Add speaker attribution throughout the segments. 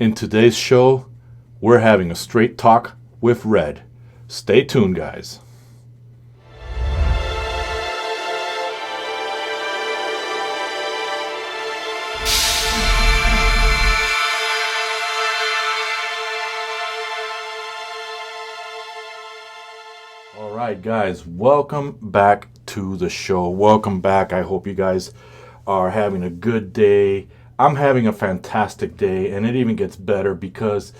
Speaker 1: In today's show, we're having a straight talk with Red. Stay tuned, guys. All right, guys, welcome back to the show. Welcome back. I hope you guys are having a good day. I'm having a fantastic day, and it even gets better because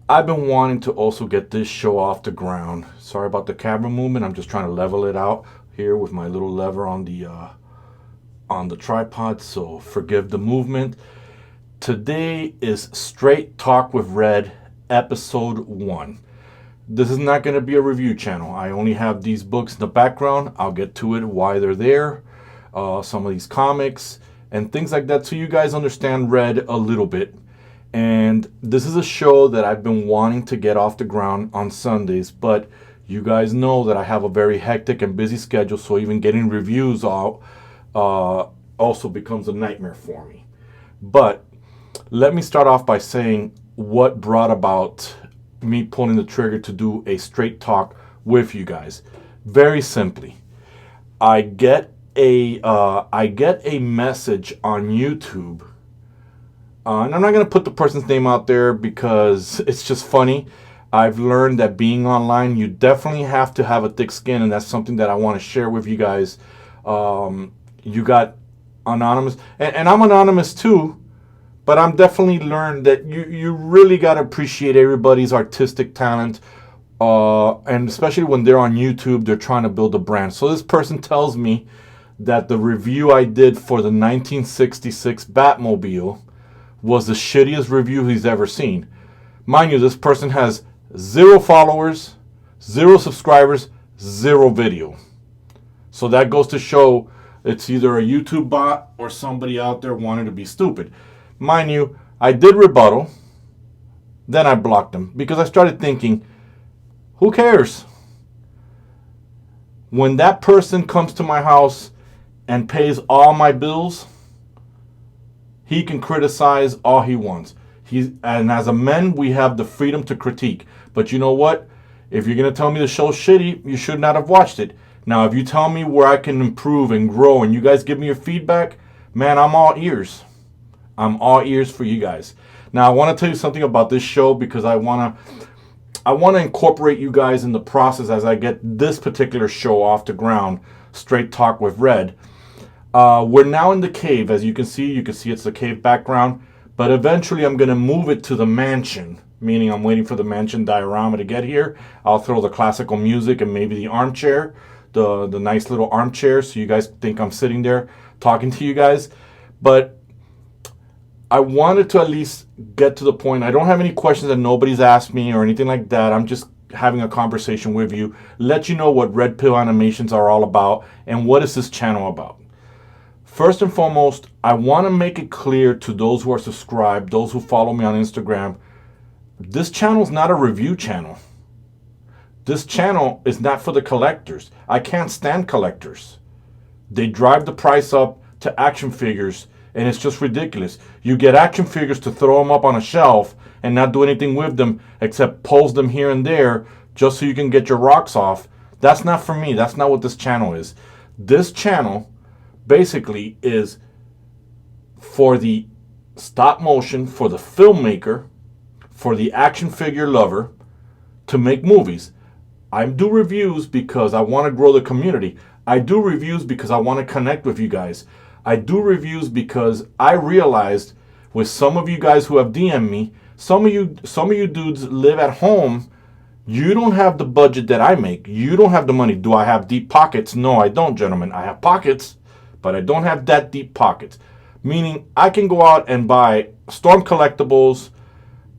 Speaker 1: I've been wanting to also get this show off the ground. Sorry about the camera movement. I'm just trying to level it out here with my little lever on the tripod, so forgive the movement. Today is Straight Talk with Red, episode 1. This is not going to be a review channel. I only have these books in the background. I'll get to it, why they're there, some of these comics, and things like that, so you guys understand Red a little bit. And this is a show that I've been wanting to get off the ground on Sundays, but you guys know that I have a very hectic and busy schedule, so even getting reviews out also becomes a nightmare for me. But let me start off by saying what brought about me pulling the trigger to do a straight talk with you guys. Very simply, I get a message on YouTube, and I'm not going to put the person's name out there because it's just funny. I've learned that being online, you definitely have to have a thick skin, and that's something that I want to share with you guys. You got anonymous, and I'm anonymous too, but I'm definitely learned that you really got to appreciate everybody's artistic talent, and especially when they're on YouTube, they're trying to build a brand. So this person tells me that the review I did for the 1966 Batmobile was the shittiest review he's ever seen. Mind you, this person has 0 followers, 0 subscribers, 0 video. So that goes to show it's either a YouTube bot or somebody out there wanting to be stupid. Mind you, I did rebuttal, then I blocked him because I started thinking, who cares? When that person comes to my house and pays all my bills, he can criticize all he wants. And as a man, we have the freedom to critique. But you know what? If you're going to tell me the show's shitty, you should not have watched it. Now, if you tell me where I can improve and grow and you guys give me your feedback, man, I'm all ears. I'm all ears for you guys. Now, I want to tell you something about this show because I want to incorporate you guys in the process as I get this particular show off the ground, Straight Talk with Red. We're now in the cave. As you can see it's the cave background. But eventually I'm going to move it to the mansion, meaning I'm waiting for the mansion diorama to get here. I'll throw the classical music and maybe the armchair, the nice little armchair, so you guys think I'm sitting there talking to you guys. But I wanted to at least get to the point. I don't have any questions that nobody's asked me or anything like that. I'm just having a conversation with you, let you know what R.P.Animations are all about and what is this channel about. First and foremost, I want to make it clear to those who are subscribed, those who follow me on Instagram, this channel is not a review channel. This channel is not for the collectors. I can't stand collectors. They drive the price up to action figures, and it's just ridiculous. You get action figures to throw them up on a shelf and not do anything with them except pose them here and there just so you can get your rocks off. That's not for me. That's not what this channel is. This channel basically is for the stop motion, for the filmmaker, for the action figure lover to make movies. I do reviews because I want to grow the community. I do reviews because I want to connect with you guys. I do reviews because I realized with some of you guys who have DM'd me, some of you dudes live at home. You don't have the budget that I make. You don't have the money. Do I have deep pockets? No, I don't, gentlemen. I have pockets, but I don't have that deep pockets. Meaning I can go out and buy Storm collectibles.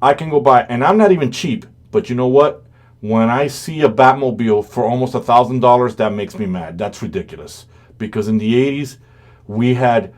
Speaker 1: I can go buy, and I'm not even cheap, but you know what? When I see a Batmobile for almost $1,000, that makes me mad. That's ridiculous. Because in the 80s, we had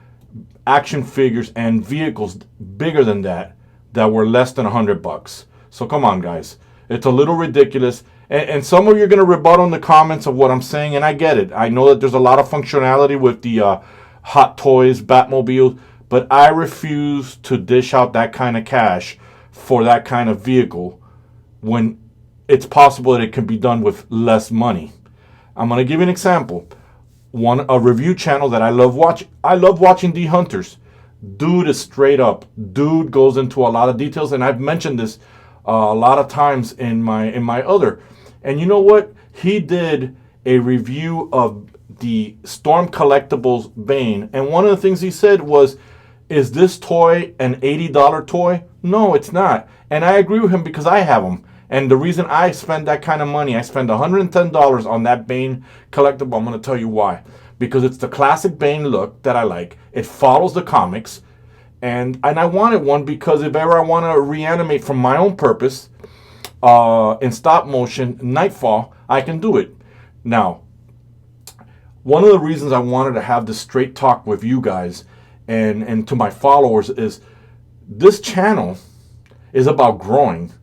Speaker 1: action figures and vehicles bigger than that were less than $100. So come on, guys. It's a little ridiculous. And some of you are going to rebut on the comments of what I'm saying, and I get it. I know that there's a lot of functionality with the Hot Toys Batmobile, but I refuse to dish out that kind of cash for that kind of vehicle when it's possible that it can be done with less money. I'm going to give you an example. A review channel that I love watching. I love watching The Hunters. Dude is straight up. Dude goes into a lot of details, and I've mentioned this a lot of times in my other. And you know what? He did a review of the Storm Collectibles Bane, and one of the things he said was, "Is this toy an $80 toy?" No, it's not. And I agree with him because I have them. And the reason I spend that kind of money, I spend $110 on that Bane collectible. I'm going to tell you why. Because it's the classic Bane look that I like. It follows the comics. And I wanted one because if ever I want to reanimate from my own purpose in stop motion Nightfall, I can do it. Now, one of the reasons I wanted to have this straight talk with you guys and to my followers is this channel is about growing.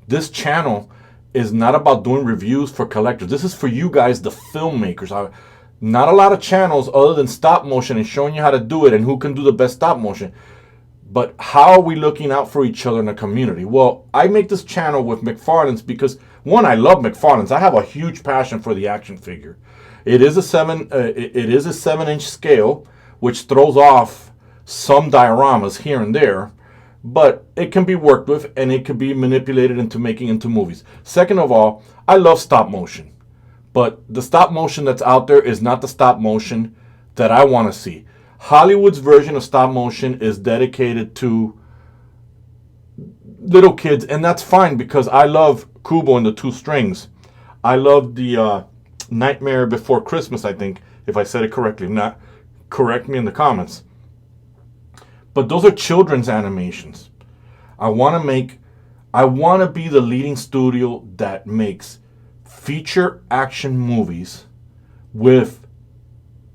Speaker 1: This channel is not about doing reviews for collectors. This is for you guys, the filmmakers. Not a lot of channels other than stop motion and showing you how to do it and who can do the best stop motion. But how are we looking out for each other in the community? Well, I make this channel with McFarlane's because, one, I love McFarlane's. I have a huge passion for the action figure. It is a 7-inch scale, which throws off some dioramas here and there. But it can be worked with and it can be manipulated into making into movies. Second of all, I love stop motion. But the stop motion that's out there is not the stop motion that I want to see. Hollywood's version of stop motion is dedicated to little kids, and that's fine because I love Kubo and the Two Strings. I love the Nightmare Before Christmas, I think, if I said it correctly. If not, correct me in the comments. But those are children's animations. I want to be the leading studio that makes feature action movies with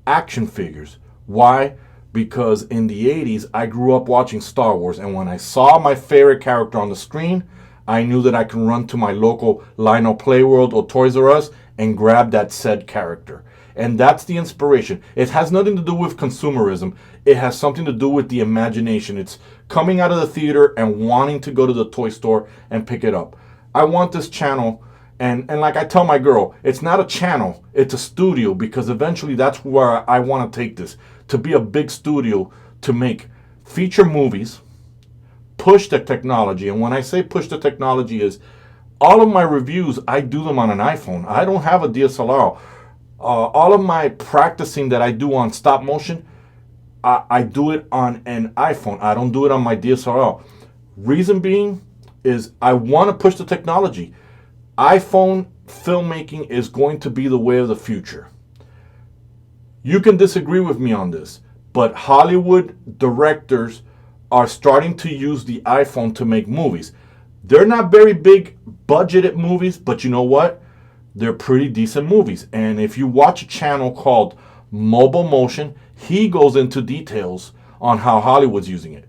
Speaker 1: action figures. Why? Because in the 80s, I grew up watching Star Wars, and when I saw my favorite character on the screen, I knew that I can run to my local Lionel Playworld or Toys R Us and grab that said character. And that's the inspiration. It has nothing to do with consumerism. It has something to do with the imagination. It's coming out of the theater and wanting to go to the toy store and pick it up. I want this channel, and like I tell my girl, it's not a channel, it's a studio, because eventually that's where I want to take this. To be a big studio, to make feature movies, push the technology. And when I say push the technology is, all of my reviews, I do them on an iPhone. I don't have a DSLR. All of my practicing that I do on stop motion, I do it on an iPhone. I don't do it on my DSLR. Reason being is I want to push the technology. iPhone filmmaking is going to be the way of the future. You can disagree with me on this, but Hollywood directors are starting to use the iPhone to make movies. They're not very big budgeted movies, but you know what? They're pretty decent movies. And if you watch a channel called Mobile Motion, he goes into details on how Hollywood's using it.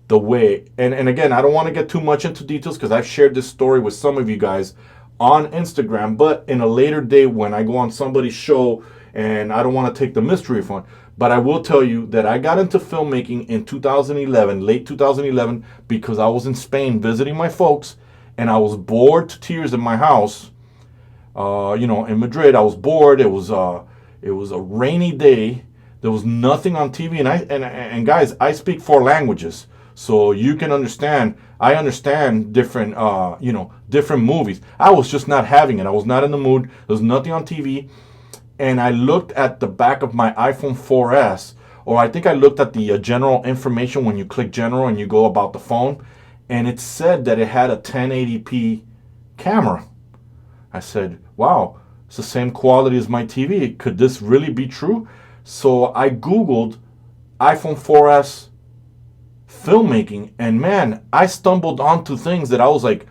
Speaker 1: The way, and again, I don't want to get too much into details because I've shared this story with some of you guys on Instagram, but in a later day when I go on somebody's show, and I don't want to take the mystery fun, but I will tell you that I got into filmmaking in 2011, late 2011, because I was in Spain visiting my folks, and I was bored to tears in my house. In Madrid, I was bored. It was a rainy day. There was nothing on TV, and guys, I speak 4 languages, so you can understand. I understand different movies. I was just not having it. I was not in the mood. There was nothing on TV, and I looked at the back of my iPhone 4S, or I think I looked at the general information when you click general and you go about the phone, and it said that it had a 1080p camera. I said, wow, it's the same quality as my TV. Could this really be true? So I Googled iPhone 4S filmmaking, and man, I stumbled onto things that I was like,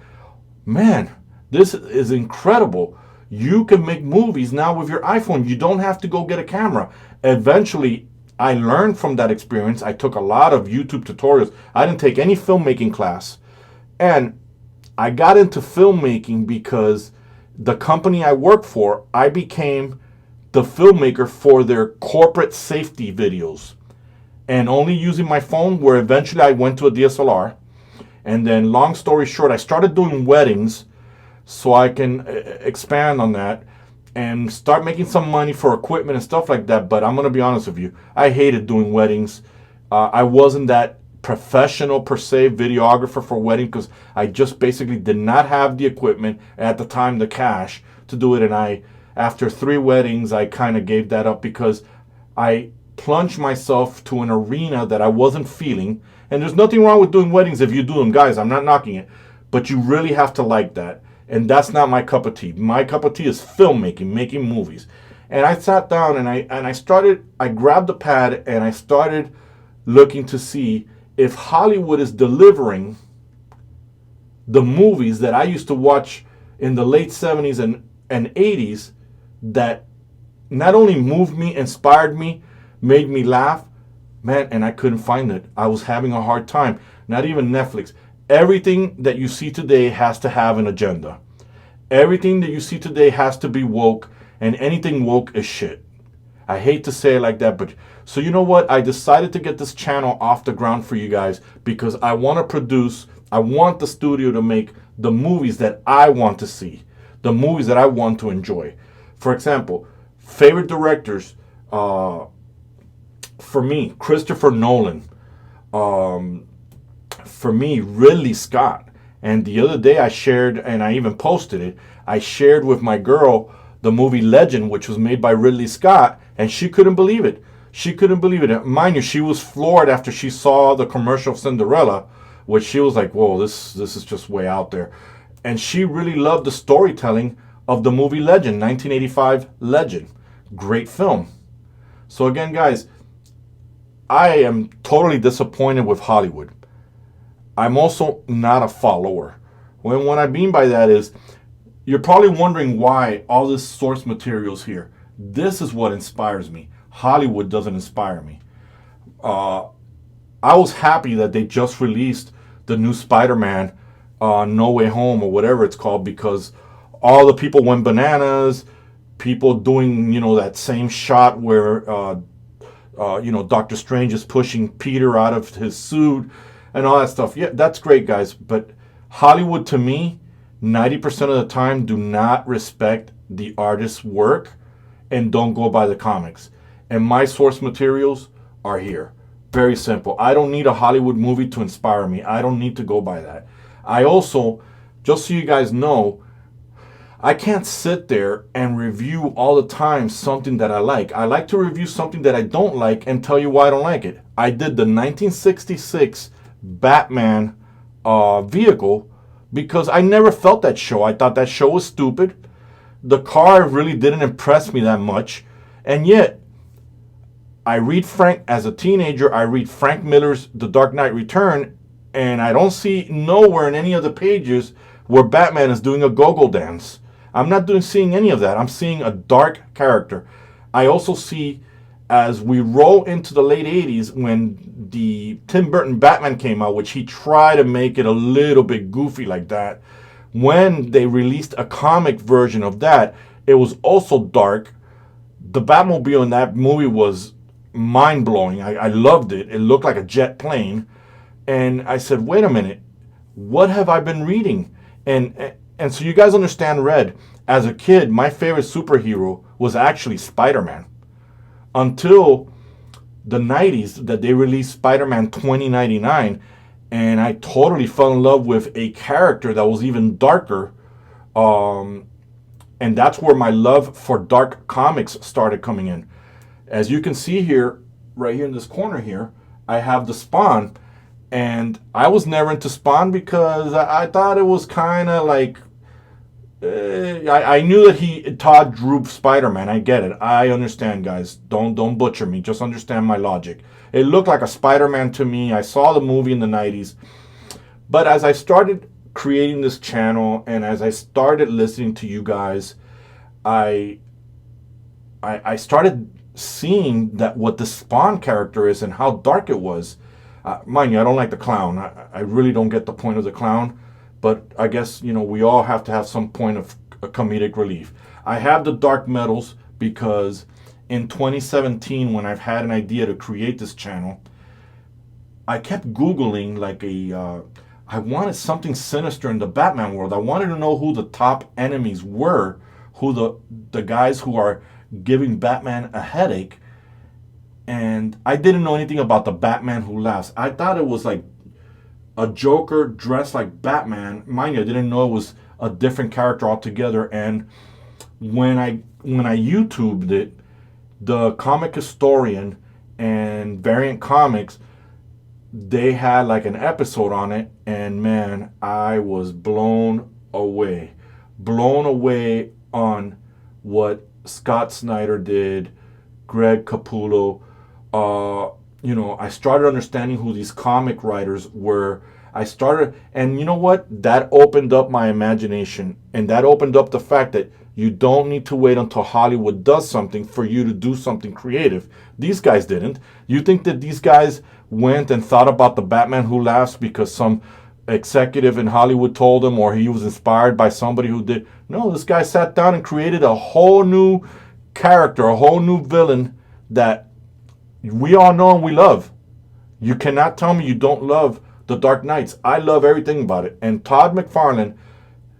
Speaker 1: man, this is incredible. You can make movies now with your iPhone. You don't have to go get a camera. Eventually, I learned from that experience. I took a lot of YouTube tutorials. I didn't take any filmmaking class. And I got into filmmaking because the company I work for, I became the filmmaker for their corporate safety videos. And only using my phone, where eventually I went to a DSLR. And then, long story short, I started doing weddings so I can expand on that and start making some money for equipment and stuff like that. But I'm going to be honest with you, I hated doing weddings. I wasn't that professional per se videographer for wedding because I just basically did not have the equipment at the time, the cash to do it. And after 3 weddings, I kind of gave that up because I plunged myself to an arena that I wasn't feeling. And there's nothing wrong with doing weddings if you do them, guys. I'm not knocking it, but you really have to like that. And that's not my cup of tea. My cup of tea is filmmaking, making movies. And I sat down and I grabbed the pad and I started looking to see if Hollywood is delivering the movies that I used to watch in the late 70s and 80s that not only moved me, inspired me, made me laugh, man, and I couldn't find it. I was having a hard time. Not even Netflix. Everything that you see today has to have an agenda. Everything that you see today has to be woke, and anything woke is shit. I hate to say it like that, but so you know what? I decided to get this channel off the ground for you guys because I want to produce, I want the studio to make the movies that I want to see, the movies that I want to enjoy. For example, favorite directors, for me, Christopher Nolan. For me, Ridley Scott. And the other day I shared, and I even posted it, I shared with my girl the movie Legend, which was made by Ridley Scott, and she couldn't believe it. She couldn't believe it. Mind you, she was floored after she saw the commercial of Cinderella, which she was like, whoa, this is just way out there. And she really loved the storytelling of the movie Legend, 1985 Legend. Great film. So again, guys, I am totally disappointed with Hollywood. I'm also not a follower. What I mean by that is, you're probably wondering why all this source material is here. This is what inspires me. Hollywood doesn't inspire me. I was happy that they just released the new Spider-Man, No Way Home or whatever it's called, because all the people went bananas. People doing, that same shot where, Doctor Strange is pushing Peter out of his suit and all that stuff. Yeah, that's great, guys. But Hollywood, to me, 90% of the time do not respect the artist's work and don't go by the comics. And my source materials are here. Very simple. I don't need a Hollywood movie to inspire me. I don't need to go by that. I also, just so you guys know, I can't sit there and review all the time something that I like. I like to review something that I don't like and tell you why I don't like it. I did the 1966 Batman vehicle because I never felt that show. I thought that show was stupid. The car really didn't impress me that much. And yet, I read as a teenager, I read Frank Miller's The Dark Knight Return, and I don't see nowhere in any of the pages where Batman is doing a go-go dance. I'm not seeing any of that. I'm seeing a dark character. I also see, as we roll into the late 80s, when the Tim Burton Batman came out, which he tried to make it a little bit goofy like that, when they released a comic version of that, it was also dark. The Batmobile in that movie was mind-blowing. I loved it. It looked like a jet plane. And I said, wait a minute, what have I been reading? And so you guys understand Red. As a kid, my favorite superhero was actually Spider-Man. Until the 90s that they released Spider-Man 2099, and I totally fell in love with a character that was even darker. And that's where my love for dark comics started coming in. As you can see here, right here in this corner here, I have the Spawn. And I was never into Spawn because I thought it was kind of like... I knew that Todd drew Spider-Man. I get it. I understand, guys. Don't butcher me. Just understand my logic. It looked like a Spider-Man to me. I saw the movie in the 90s. But as I started creating this channel and as I started listening to you guys, I started seeing that what the Spawn character is and how dark it was. Mind you, I don't like the clown. I really don't get the point of the clown. But I guess, we all have to have some point of comedic relief. I have the dark metals because in 2017, when I've had an idea to create this channel, I kept Googling I wanted something sinister in the Batman world. I wanted to know who the top enemies were, who the guys who are giving Batman a headache. And I didn't know anything about the Batman Who Laughs. I thought it was like a Joker dressed like Batman. Mind you, I didn't know it was a different character altogether. And when I YouTubed it, the Comic Historian and Variant Comics, they had like an episode on it, and man, I was blown away. Blown away on what Scott Snyder did, Greg Capullo. I started understanding who these comic writers were. And you know what? That opened up my imagination, and that opened up the fact that you don't need to wait until Hollywood does something for you to do something creative. These guys didn't. You think that these guys went and thought about the Batman Who Laughs because some executive in Hollywood told him, or he was inspired by somebody who did? No, this guy sat down and created a whole new character, a whole new villain that we all know and we love. You cannot tell me you don't love The Dark Knights. I love everything about it. And Todd McFarlane,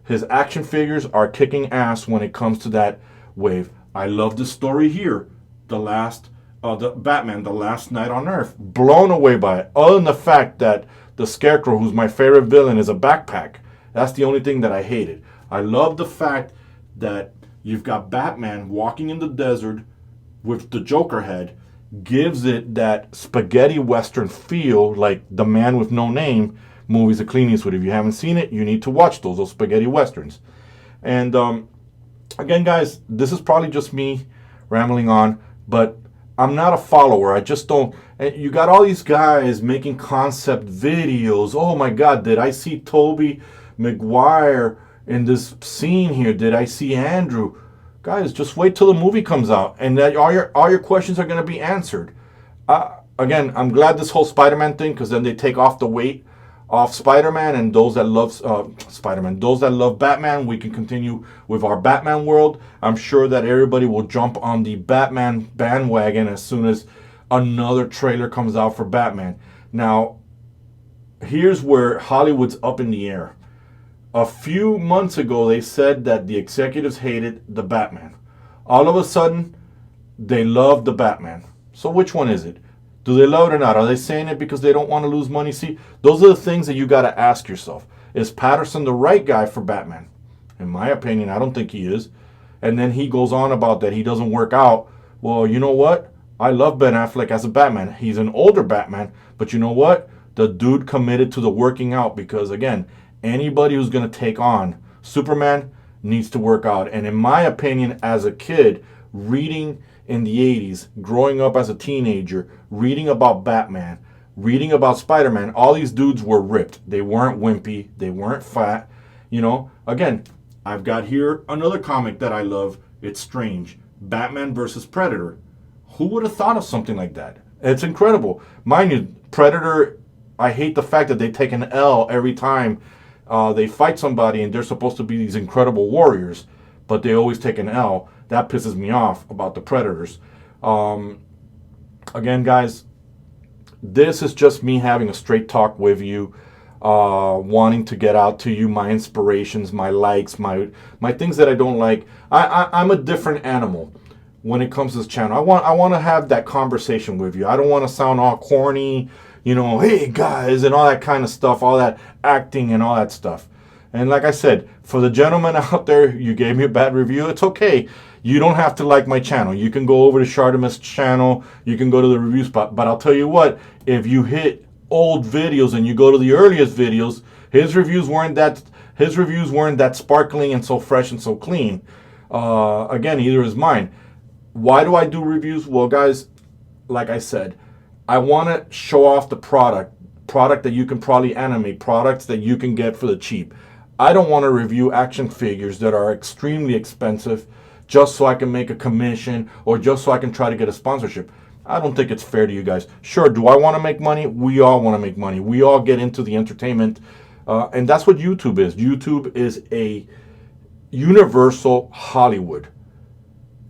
Speaker 1: his action figures are kicking ass when it comes to that wave. I love the story here. The Batman, The Last Night on Earth. Blown away by it. Other than the fact that the Scarecrow, who's my favorite villain, is a backpack. That's the only thing that I hated. I love the fact that you've got Batman walking in the desert with the Joker head. Gives it that spaghetti western feel, like The Man with No Name movies of Clint Eastwood. If you haven't seen it, you need to watch those spaghetti westerns. And again, guys, this is probably just me rambling on, but I'm not a follower. I just don't. And you got all these guys making concept videos. Oh my God, did I see Tobey Maguire in this scene here? Did I see Andrew? Guys, just wait till the movie comes out, and that all your questions are going to be answered. Again, I'm glad this whole Spider-Man thing, because then they take off the weight off Spider-Man, and those that love Spider-Man, those that love Batman, we can continue with our Batman world. I'm sure that everybody will jump on the Batman bandwagon as soon as another trailer comes out for Batman. Now, here's where Hollywood's up in the air. A few months ago, they said that the executives hated the Batman. All of a sudden, they love the Batman. So which one is it? Do they love it or not? Are they saying it because they don't want to lose money? See, those are the things that you got to ask yourself. Is Patterson the right guy for Batman? In my opinion, I don't think he is. And then he goes on about that he doesn't work out. Well, you know what? I love Ben Affleck as a Batman. He's an older Batman. But you know what? The dude committed to the working out, because, again, anybody who's going to take on Superman needs to work out. And in my opinion, as a kid, reading in the 80s, growing up as a teenager, reading about Batman, reading about Spider-Man, all these dudes were ripped. They weren't wimpy. They weren't fat. Again, I've got here another comic that I love. It's strange. Batman versus Predator. Who would have thought of something like that? It's incredible. Mind you, Predator, I hate the fact that they take an L every time they fight somebody, and they're supposed to be these incredible warriors, but they always take an L. That pisses me off about the Predators. Again, guys, this is just me having a straight talk with you, wanting to get out to you my inspirations, my likes, my things that I don't like. I'm a different animal when it comes to this channel. I want to have that conversation with you. I don't want to sound all corny, hey guys, and all that kind of stuff, all that acting and all that stuff. And like I said, for the gentleman out there, you gave me a bad review. It's okay. You don't have to like my channel. You can go over to Shartimus' channel. You can go to the review spot. But I'll tell you what, if you hit old videos and you go to the earliest videos, his reviews weren't that sparkling and so fresh and so clean. Again, neither is mine. Why do I do reviews? Well, guys, like I said, I want to show off the product that you can probably animate, products that you can get for the cheap. I don't want to review action figures that are extremely expensive just so I can make a commission or just so I can try to get a sponsorship. I don't think it's fair to you guys. Sure, do I want to make money? We all want to make money. We all get into the entertainment, and that's what YouTube is. YouTube is a universal Hollywood.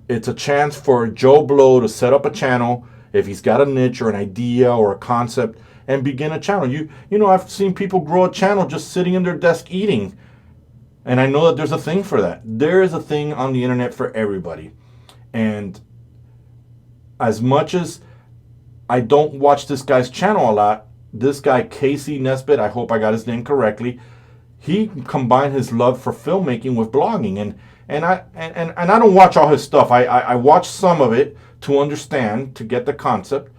Speaker 1: It's a chance for Joe Blow to set up a channel if he's got a niche or an idea or a concept, and begin a channel. You know, I've seen people grow a channel just sitting in their desk eating. And I know that there's a thing for that. There is a thing on the internet for everybody. And as much as I don't watch this guy's channel a lot, this guy, Casey Nesbitt, I hope I got his name correctly, he combined his love for filmmaking with blogging. And I don't watch all his stuff. I watch some of it to understand, to get the concept.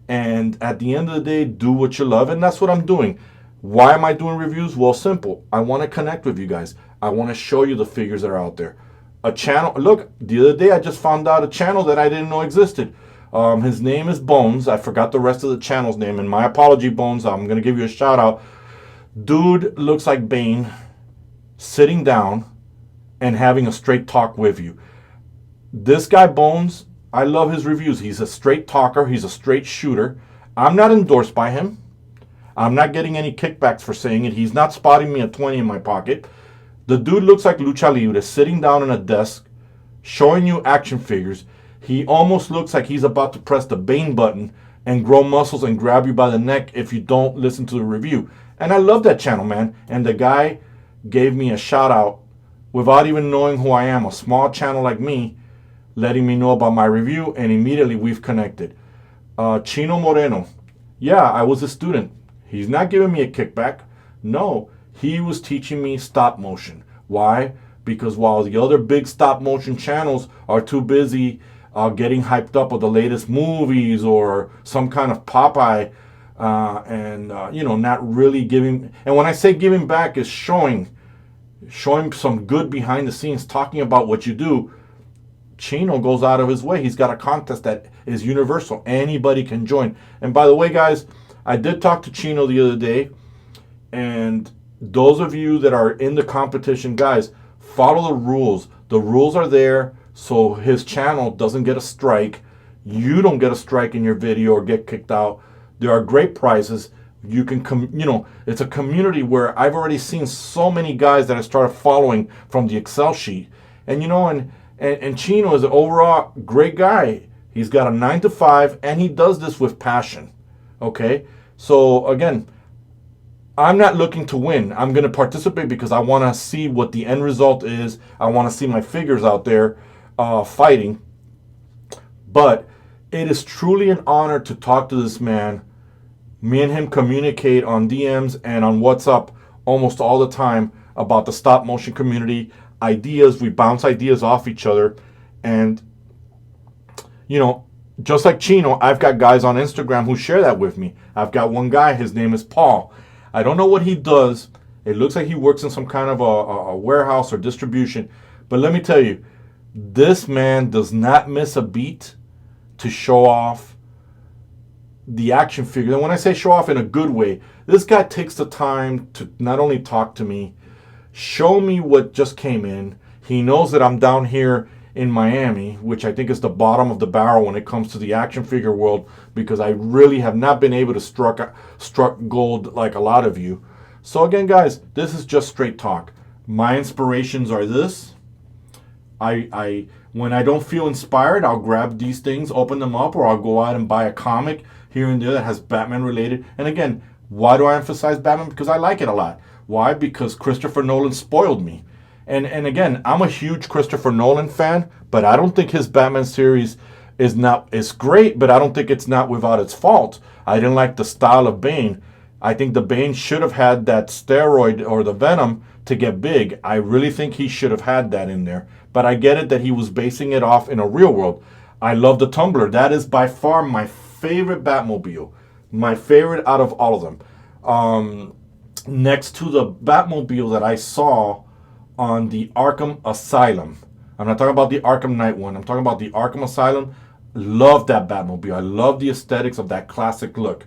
Speaker 1: And at the end of the day, do what you love. And that's what I'm doing. Why am I doing reviews? Well, simple. I want to connect with you guys. I want to show you the figures that are out there. A channel. Look, the other day I just found out a channel that I didn't know existed. His name is Bones. I forgot the rest of the channel's name. And my apology, Bones. I'm going to give you a shout out. Dude looks like Bane sitting down and having a straight talk with you. This guy, Bones, I love his reviews. He's a straight talker. He's a straight shooter. I'm not endorsed by him. I'm not getting any kickbacks for saying it. He's not spotting me a 20 in my pocket. The dude looks like Lucha Libre, sitting down on a desk, showing you action figures. He almost looks like he's about to press the Bane button and grow muscles and grab you by the neck if you don't listen to the review. And I love that channel, man. And the guy gave me a shout out without even knowing who I am. A small channel like me, letting me know about my review, and immediately we've connected. Chino Moreno. Yeah, I was a student. He's not giving me a kickback. No, he was teaching me stop motion. Why? Because while the other big stop motion channels are too busy getting hyped up with the latest movies or some kind of Popeye, not really giving. And when I say giving back, is showing some good behind the scenes, talking about what you do. Chino goes out of his way. He's got a contest that is universal. Anybody can join. And by the way, guys, I did talk to Chino the other day, and those of you that are in the competition, guys, follow the rules. The rules are there so his channel doesn't get a strike. You don't get a strike in your video or get kicked out. There are great prizes. You can it's a community where I've already seen so many guys that I started following from the Excel sheet. And and Chino is an overall great guy. He's got a 9 to 5, and he does this with passion. Okay? So again, I'm not looking to win. I'm going to participate because I want to see what the end result is. I want to see my figures out there fighting. But it is truly an honor to talk to this man. Me and him communicate on DMs and on WhatsApp almost all the time about the stop motion community, ideas. We bounce ideas off each other. And, just like Chino, I've got guys on Instagram who share that with me. I've got one guy, his name is Paul. I don't know what he does. It looks like he works in some kind of a warehouse or distribution. But let me tell you, this man does not miss a beat to show off the action figure. And when I say show off in a good way, this guy takes the time to not only talk to me, show me what just came in. He knows that I'm down here in Miami, which I think is the bottom of the barrel when it comes to the action figure world, because I really have not been able to struck gold like a lot of you. So again, guys, this is just straight talk. My inspirations are this. I when I don't feel inspired, I'll grab these things, open them up, or I'll go out and buy a comic here and there that has Batman related. And again, why do I emphasize Batman? Because I like it a lot. Why? Because Christopher Nolan spoiled me. And again, I'm a huge Christopher Nolan fan, but I don't think his Batman series is great, but I don't think it's not without its fault. I didn't like the style of Bane. I think the Bane should have had that steroid or the Venom to get big. I really think he should have had that in there. But I get it that he was basing it off in a real world. I love the Tumbler. That is by far my favorite Batmobile. My favorite out of all of them. Next to the Batmobile that I saw on the Arkham Asylum. I'm not talking about the Arkham Knight one. I'm talking about the Arkham Asylum. Love that Batmobile. I love the aesthetics of that classic look.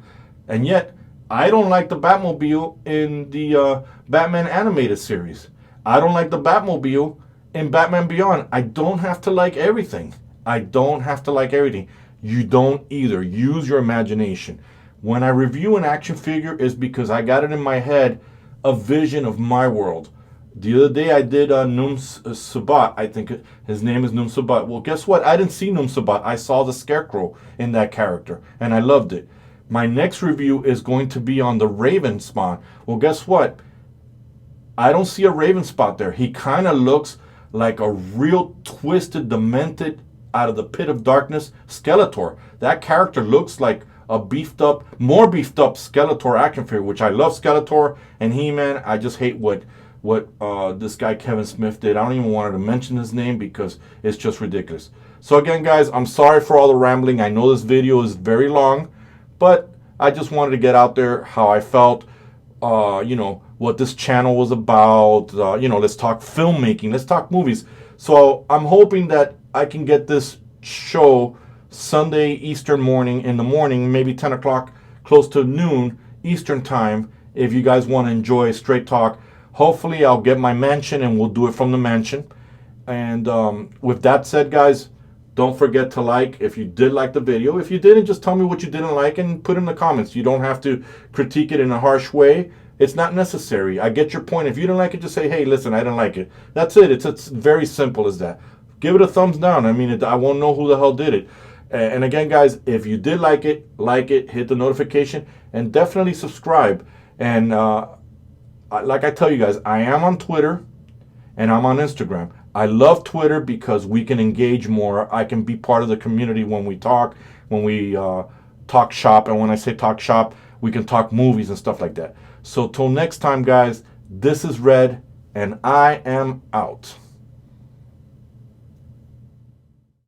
Speaker 1: And yet, I don't like the Batmobile in the Batman animated series. I don't like the Batmobile in Batman Beyond. I don't have to like everything. I don't have to like everything. You don't either. Use your imagination. When I review an action figure, is because I got it in my head, a vision of my world. The other day I did Noom Sabat. I think his name is Noom Sabat. Well, guess what? I didn't see Noom Sabat. I saw the Scarecrow in that character, and I loved it. My next review is going to be on the Raven spawn. Well, guess what? I don't see a Raven spot there. He kind of looks like a real twisted, demented, out of the pit of darkness Skeletor. That character looks like a beefed up, more beefed up Skeletor action figure, which I love Skeletor and He-Man. I just hate what this guy Kevin Smith did. I don't even want to mention his name because it's just ridiculous. So again, guys, I'm sorry for all the rambling. I know this video is very long, but I just wanted to get out there how I felt, what this channel was about. Let's talk filmmaking, let's talk movies. So I'm hoping that I can get this show Sunday Eastern morning, in the morning, maybe 10 o'clock, close to noon Eastern time, if you guys want to enjoy straight talk. Hopefully I'll get my mansion and we'll do it from the mansion. And with that said, guys, don't forget to like if you did like the video. If you didn't, just tell me what you didn't like and put in the comments. You don't have to critique it in a harsh way. It's not necessary. I get your point. If you don't like it, just say, hey, listen, I didn't like it. That's it. It's very simple as that. Give it a thumbs down. I mean, I won't know who the hell did it. And again, guys, if you did like it, hit the notification, and definitely subscribe. And like I tell you guys, I am on Twitter and I'm on Instagram. I love Twitter because we can engage more. I can be part of the community when we talk talk shop. And when I say talk shop, we can talk movies and stuff like that. So till next time, guys, this is Red, and I am out.